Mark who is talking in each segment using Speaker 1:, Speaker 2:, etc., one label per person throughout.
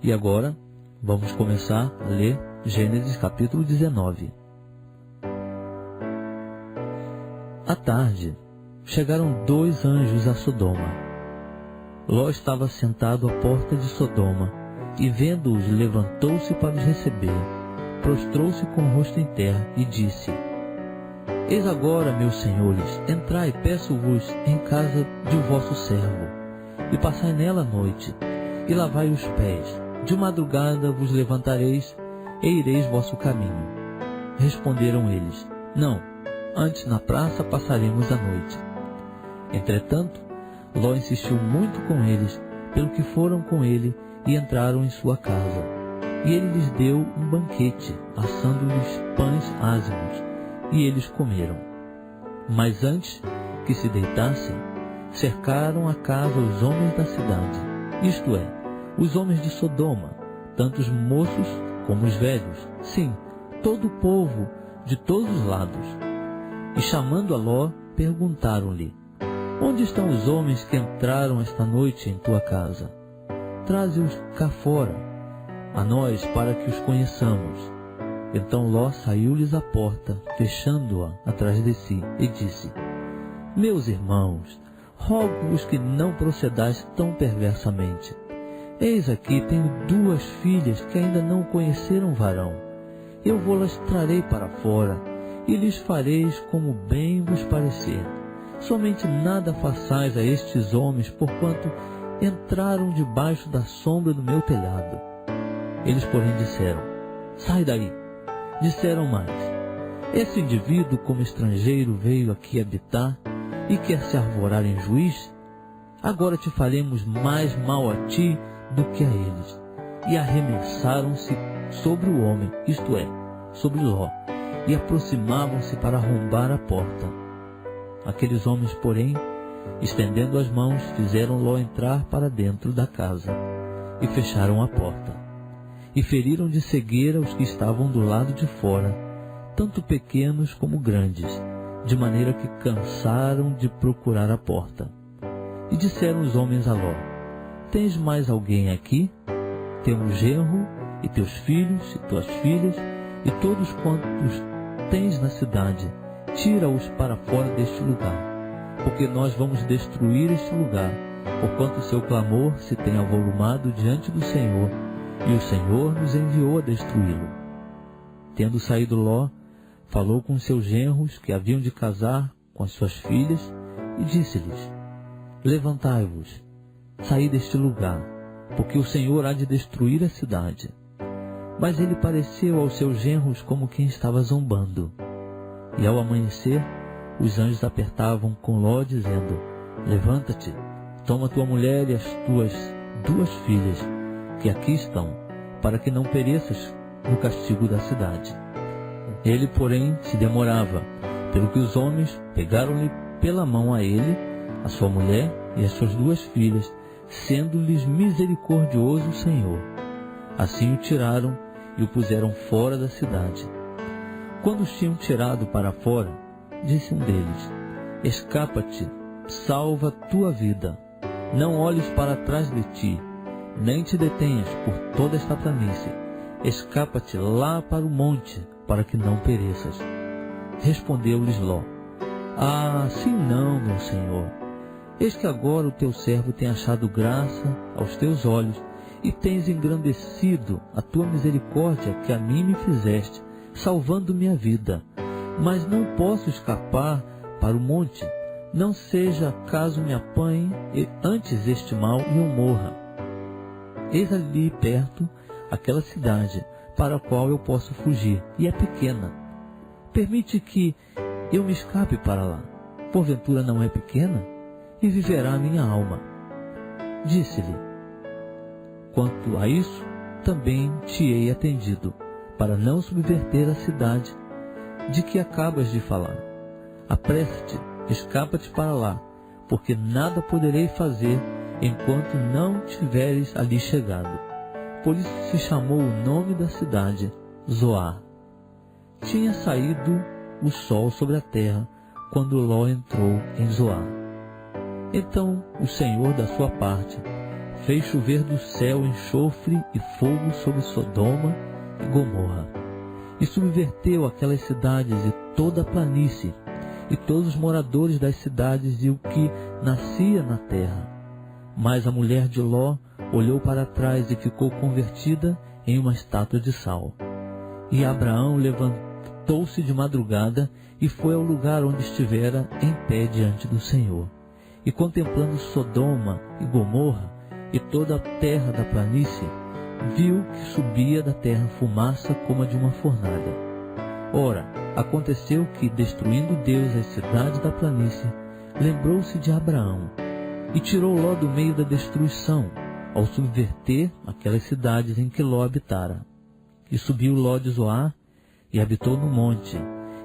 Speaker 1: E agora, vamos começar a ler Gênesis capítulo 19. À tarde, chegaram 2 anjos a Sodoma. Ló estava sentado à porta de Sodoma, e vendo-os, levantou-se para os receber, prostrou-se com o rosto em terra e disse: Eis agora, meus senhores, entrai, peço-vos, em casa de vosso servo, e passai nela a noite, e lavai os pés. De madrugada vos levantareis, e ireis vosso caminho. Responderam eles: Não, antes na praça passaremos a noite. Entretanto, Ló insistiu muito com eles, pelo que foram com ele e entraram em sua casa. E ele lhes deu um banquete, assando-lhes pães ázimos, e eles comeram. Mas antes que se deitassem, cercaram a casa os homens da cidade, isto é, os homens de Sodoma, tanto os moços como os velhos, sim, todo o povo de todos os lados. E chamando a Ló, perguntaram-lhe: Onde estão os homens que entraram esta noite em tua casa? Traze-os cá fora, a nós, para que os conheçamos. Então Ló saiu-lhes à porta, fechando-a atrás de si, e disse: Meus irmãos, rogo-vos que não procedais tão perversamente. Eis aqui tenho 2 filhas que ainda não conheceram varão. Eu vou-las trarei para fora, e lhes fareis como bem vos parecer. Somente nada façais a estes homens, porquanto entraram debaixo da sombra do meu telhado. Eles, porém, disseram: Sai daí. Disseram mais: Esse indivíduo, como estrangeiro, veio aqui habitar e quer se arvorar em juiz? Agora te faremos mais mal a ti do que a eles. E arremessaram-se sobre o homem, isto é, sobre Ló, e aproximavam-se para arrombar a porta. Aqueles homens, porém, estendendo as mãos, fizeram Ló entrar para dentro da casa, e fecharam a porta. E feriram de cegueira os que estavam do lado de fora, tanto pequenos como grandes, de maneira que cansaram de procurar a porta. E disseram os homens a Ló: Tens mais alguém aqui? Teu genro, e teus filhos, e tuas filhas, e todos quantos tens na cidade, tira-os para fora deste lugar, porque nós vamos destruir este lugar, porquanto o seu clamor se tem avolumado diante do Senhor, e o Senhor nos enviou a destruí-lo. Tendo saído Ló, falou com seus genros que haviam de casar com as suas filhas, e disse-lhes: Levantai-vos, saí deste lugar, porque o Senhor há de destruir a cidade. Mas ele pareceu aos seus genros como quem estava zombando. E ao amanhecer, os anjos apertavam com Ló, dizendo: Levanta-te, toma tua mulher e as tuas 2 filhas, que aqui estão, para que não pereças no castigo da cidade. Ele, porém, se demorava, pelo que os homens pegaram-lhe pela mão a ele, a sua mulher e as suas 2 filhas, sendo-lhes misericordioso o Senhor. Assim o tiraram e o puseram fora da cidade. Quando os tinham tirado para fora, disse um deles: Escapa-te, salva tua vida. Não olhes para trás de ti, nem te detenhas por toda esta planície. Escapa-te lá para o monte, para que não pereças. Respondeu-lhes Ló: Sim não, meu senhor. Eis que agora o teu servo tem achado graça aos teus olhos, e tens engrandecido a tua misericórdia que a mim me fizeste, salvando minha vida. Mas não posso escapar para o monte, não seja caso me apanhe antes este mal e eu morra. Eis ali perto aquela cidade, para a qual eu posso fugir, e é pequena. Permite que eu me escape para lá. Porventura não é pequena? E viverá a minha alma. Disse-lhe: Quanto a isso, também te hei atendido, para não subverter a cidade de que acabas de falar. Apressa-te, escapa-te para lá, porque nada poderei fazer enquanto não tiveres ali chegado. Por isso se chamou o nome da cidade Zoar. Tinha saído o sol sobre a terra quando Ló entrou em Zoar. Então o Senhor, da sua parte, fez chover do céu enxofre e fogo sobre Sodoma e Gomorra, e subverteu aquelas cidades e toda a planície, e todos os moradores das cidades e o que nascia na terra. Mas a mulher de Ló olhou para trás e ficou convertida em uma estátua de sal. E Abraão levantou-se de madrugada e foi ao lugar onde estivera em pé diante do Senhor. E contemplando Sodoma e Gomorra e toda a terra da planície, viu que subia da terra fumaça como a de uma fornalha. Ora, aconteceu que, destruindo Deus as cidades da planície, lembrou-se de Abraão e tirou Ló do meio da destruição, ao subverter aquelas cidades em que Ló habitara. E subiu Ló de Zoar e habitou no monte,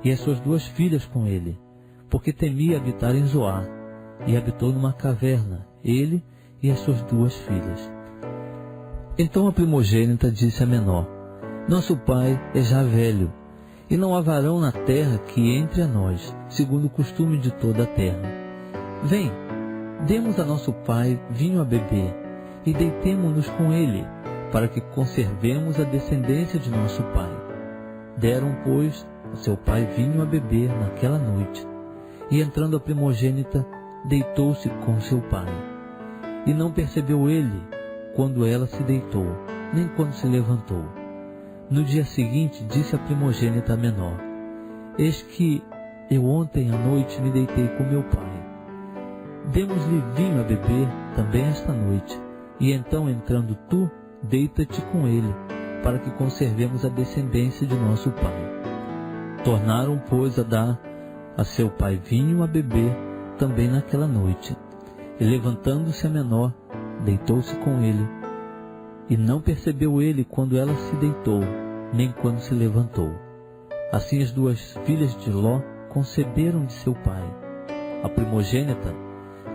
Speaker 1: e as suas 2 filhas com ele, porque temia habitar em Zoar, e habitou numa caverna, ele e as suas 2 filhas. Então a primogênita disse à menor: Nosso pai é já velho, e não há varão na terra que entre a nós, segundo o costume de toda a terra. Vem, demos a nosso pai vinho a beber, e deitemo-nos com ele, para que conservemos a descendência de nosso pai. Deram, pois, a seu pai vinho a beber naquela noite, e entrando a primogênita, deitou-se com seu pai. E não percebeu ele quando ela se deitou, nem quando se levantou. No dia seguinte disse a primogênita menor: Eis que eu ontem à noite me deitei com meu pai. Demos-lhe vinho a beber também esta noite, e então, entrando tu, deita-te com ele, para que conservemos a descendência de nosso pai. Tornaram, pois, a dar a seu pai vinho a beber também naquela noite. E levantando-se a menor, deitou-se com ele, e não percebeu ele quando ela se deitou, nem quando se levantou. Assim as 2 filhas de Ló conceberam de seu pai. A primogênita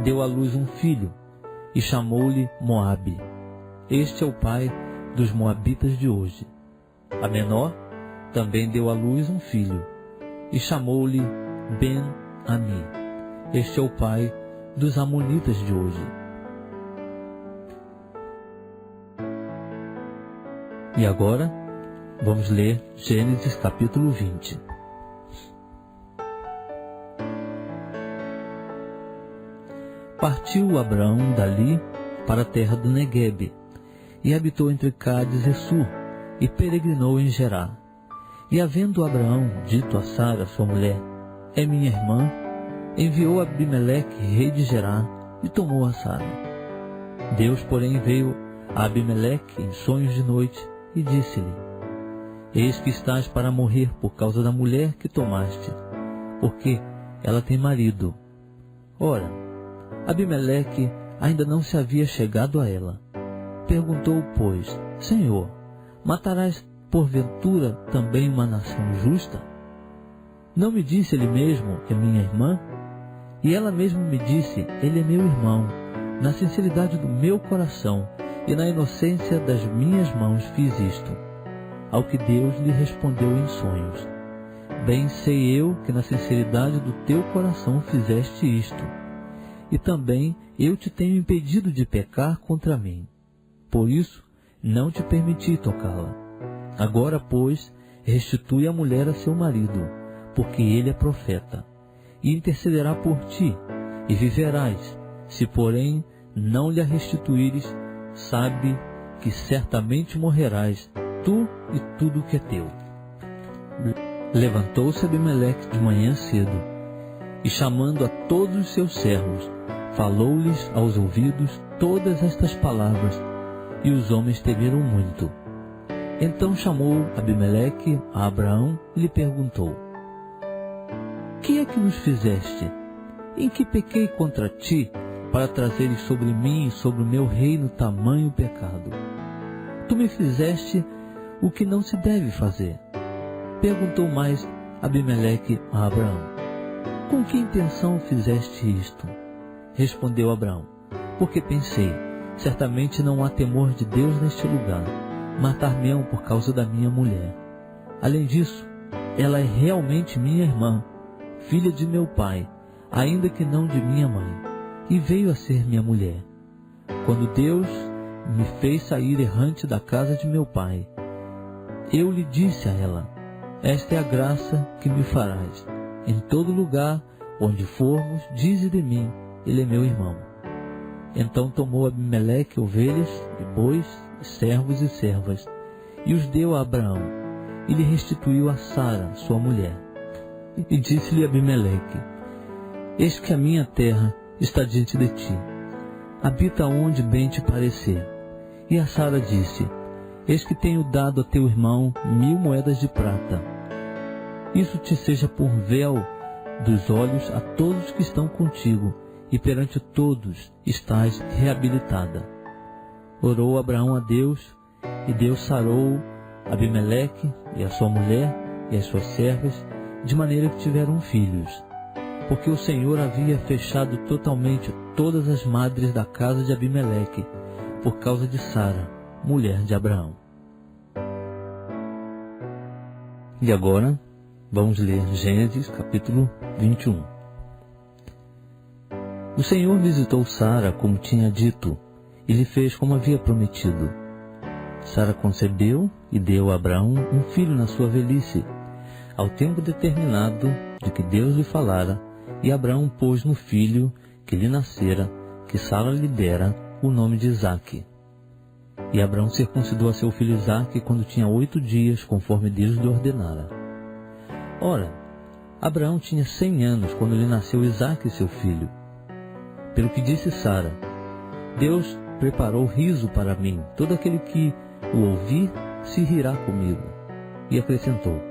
Speaker 1: deu à luz um filho, e chamou-lhe Moabe. Este é o pai dos moabitas de hoje. A menor também deu à luz um filho, e chamou-lhe Ben-Ami. Este é o pai dos amonitas de hoje. E agora, vamos ler Gênesis capítulo 20. Partiu Abraão dali para a terra do Neguebe, e habitou entre Cádiz e Sur, e peregrinou em Gerá. E havendo Abraão dito a Sara, sua mulher: É minha irmã, enviou Abimeleque, rei de Gerá, e tomou a Sara. Deus, porém, veio a Abimeleque em sonhos de noite, e disse-lhe: Eis que estás para morrer por causa da mulher que tomaste, porque ela tem marido. Ora, Abimeleque ainda não se havia chegado a ela. Perguntou, pois: Senhor, matarás porventura também uma nação justa? Não me disse ele mesmo: É minha irmã? E ela mesma me disse: Ele é meu irmão. Na sinceridade do meu coração e na inocência das minhas mãos fiz isto. Ao que Deus lhe respondeu em sonhos: Bem sei eu que na sinceridade do teu coração fizeste isto, e também eu te tenho impedido de pecar contra mim. Por isso, não te permiti tocá-la. Agora, pois, restitui a mulher a seu marido, porque ele é profeta, e intercederá por ti, e viverás. Se, porém, não lhe a restituíres, sabe que certamente morrerás, tu e tudo o que é teu. Levantou-se Abimeleque de manhã cedo, e chamando a todos os seus servos, falou-lhes aos ouvidos todas estas palavras, e os homens temeram muito. Então chamou Abimeleque a Abraão e lhe perguntou: Que é que nos fizeste? Em que pequei contra ti, para trazeres sobre mim e sobre o meu reino tamanho pecado? Tu me fizeste o que não se deve fazer. Perguntou mais Abimeleque a Abraão: Com que intenção fizeste isto? Respondeu Abraão: Porque pensei, certamente não há temor de Deus neste lugar, matar-me-ão por causa da minha mulher. Além disso, ela é realmente minha irmã, filha de meu pai, ainda que não de minha mãe, e veio a ser minha mulher. Quando Deus me fez sair errante da casa de meu pai. Eu lhe disse a ela: esta é a graça que me farás. Em todo lugar onde formos, dize de mim, ele é meu irmão. Então tomou Abimeleque ovelhas e bois, servos e servas, e os deu a Abraão, e lhe restituiu a Sara, sua mulher. E disse-lhe Abimeleque: eis que a minha terra está diante de ti, habita onde bem te parecer. E a Sara disse: eis que tenho dado a teu irmão 1000 moedas de prata. Isso te seja por véu dos olhos a todos que estão contigo, e perante todos estás reabilitada. Orou Abraão a Deus, e Deus sarou Abimeleque e a sua mulher e as suas servas, de maneira que tiveram filhos, porque o Senhor havia fechado totalmente todas as madres da casa de Abimeleque, por causa de Sara, mulher de Abraão. E agora, vamos ler Gênesis capítulo 21. O Senhor visitou Sara como tinha dito, e lhe fez como havia prometido. Sara concebeu e deu a Abraão um filho na sua velhice, ao tempo determinado de que Deus lhe falara, e Abraão pôs no filho que lhe nascera, que Sara lhe dera, o nome de Isaque. E Abraão circuncidou a seu filho Isaque quando tinha 8 dias, conforme Deus lhe ordenara. Ora, Abraão tinha 100 anos quando lhe nasceu Isaque, seu filho. Pelo que disse Sara: Deus preparou riso para mim, todo aquele que o ouvir se rirá comigo. E acrescentou: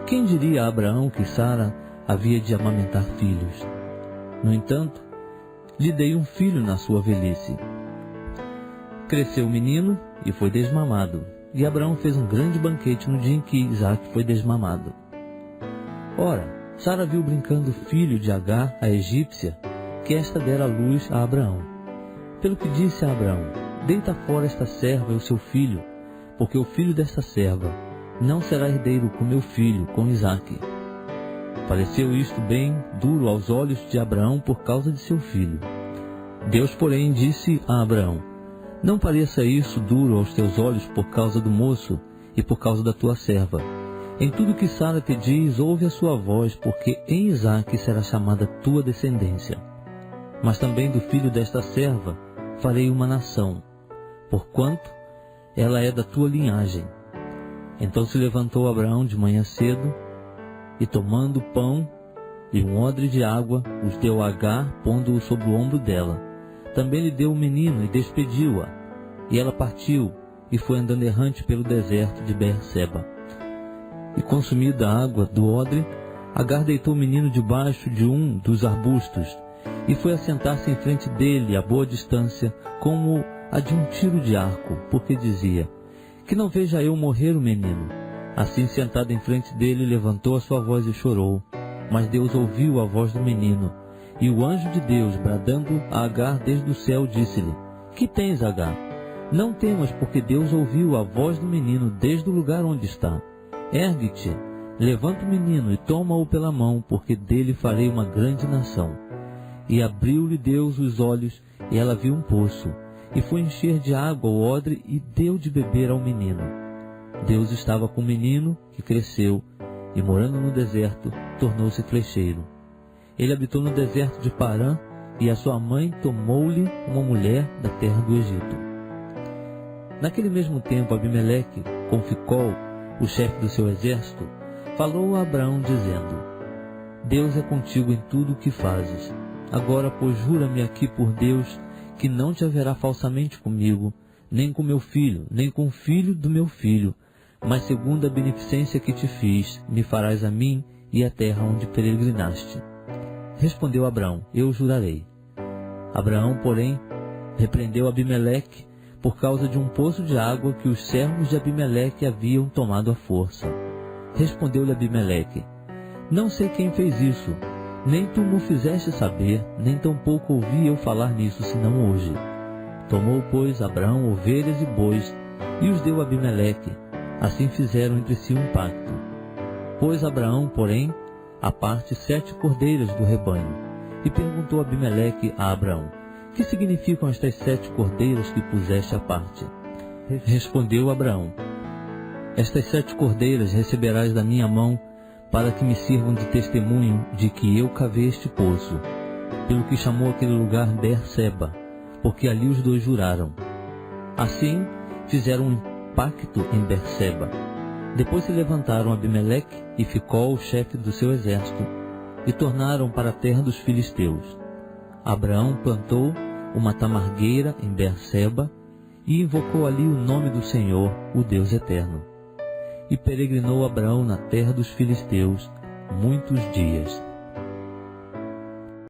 Speaker 1: quem diria a Abraão que Sara havia de amamentar filhos? No entanto, lhe dei um filho na sua velhice. Cresceu o menino e foi desmamado, e Abraão fez um grande banquete no dia em que Isaque foi desmamado. Ora, Sara viu brincando o filho de Agar, a egípcia, que esta dera à luz a Abraão. Pelo que disse a Abraão: deita fora esta serva e o seu filho, porque o filho desta serva não será herdeiro com meu filho, com Isaque. Pareceu isto bem duro aos olhos de Abraão por causa de seu filho. Deus, porém, disse a Abraão: não pareça isso duro aos teus olhos por causa do moço e por causa da tua serva. Em tudo que Sara te diz, ouve a sua voz, porque em Isaque será chamada tua descendência. Mas também do filho desta serva farei uma nação, porquanto ela é da tua linhagem. Então se levantou Abraão de manhã cedo, e tomando pão e um odre de água, os deu a Agar, pondo-o sobre o ombro dela. Também lhe deu o menino e despediu-a. E ela partiu e foi andando errante pelo deserto de Beerseba. E consumida a água do odre, Agar deitou o menino debaixo de um dos arbustos, e foi assentar-se em frente dele a boa distância, como a de um tiro de arco, porque dizia: que não veja eu morrer o menino. Assim, sentado em frente dele, levantou a sua voz e chorou. Mas Deus ouviu a voz do menino. E o anjo de Deus, bradando a Agar desde o céu, disse-lhe: que tens, Agar? Não temas, porque Deus ouviu a voz do menino desde o lugar onde está. Ergue-te, levanta o menino e toma-o pela mão, porque dele farei uma grande nação. E abriu-lhe Deus os olhos, e ela viu um poço, e foi encher de água o odre, e deu de beber ao menino. Deus estava com o menino, que cresceu, e morando no deserto, tornou-se flecheiro. Ele habitou no deserto de Parã, e a sua mãe tomou-lhe uma mulher da terra do Egito. Naquele mesmo tempo, Abimeleque, com Ficol, o chefe do seu exército, falou a Abraão, dizendo: Deus é contigo em tudo o que fazes. Agora, pois, jura-me aqui por Deus, que não te haverá falsamente comigo, nem com meu filho, nem com o filho do meu filho, mas segundo a beneficência que te fiz, me farás a mim e a terra onde peregrinaste. Respondeu Abraão: eu jurarei. Abraão, porém, repreendeu Abimeleque por causa de um poço de água que os servos de Abimeleque haviam tomado à força. Respondeu-lhe Abimeleque: não sei quem fez isso, nem tu me fizeste saber, nem tampouco ouvi eu falar nisso, senão hoje. Tomou, pois, Abraão ovelhas e bois, e os deu a Abimeleque. Assim fizeram entre si um pacto. Pôs Abraão, porém, à parte 7 cordeiras do rebanho. E perguntou Abimeleque a Abraão: que significam estas 7 cordeiras que puseste à parte? Respondeu Abraão: estas 7 cordeiras receberás da minha mão, para que me sirvam de testemunho de que eu cavei este poço, pelo que chamou aquele lugar Berseba, porque ali os dois juraram. Assim fizeram um pacto em Berseba. Depois se levantaram Abimeleque e Ficol, o chefe do seu exército, e tornaram para a terra dos filisteus. Abraão plantou uma tamargueira em Berseba e invocou ali o nome do Senhor, o Deus eterno. E peregrinou Abraão na terra dos filisteus muitos dias.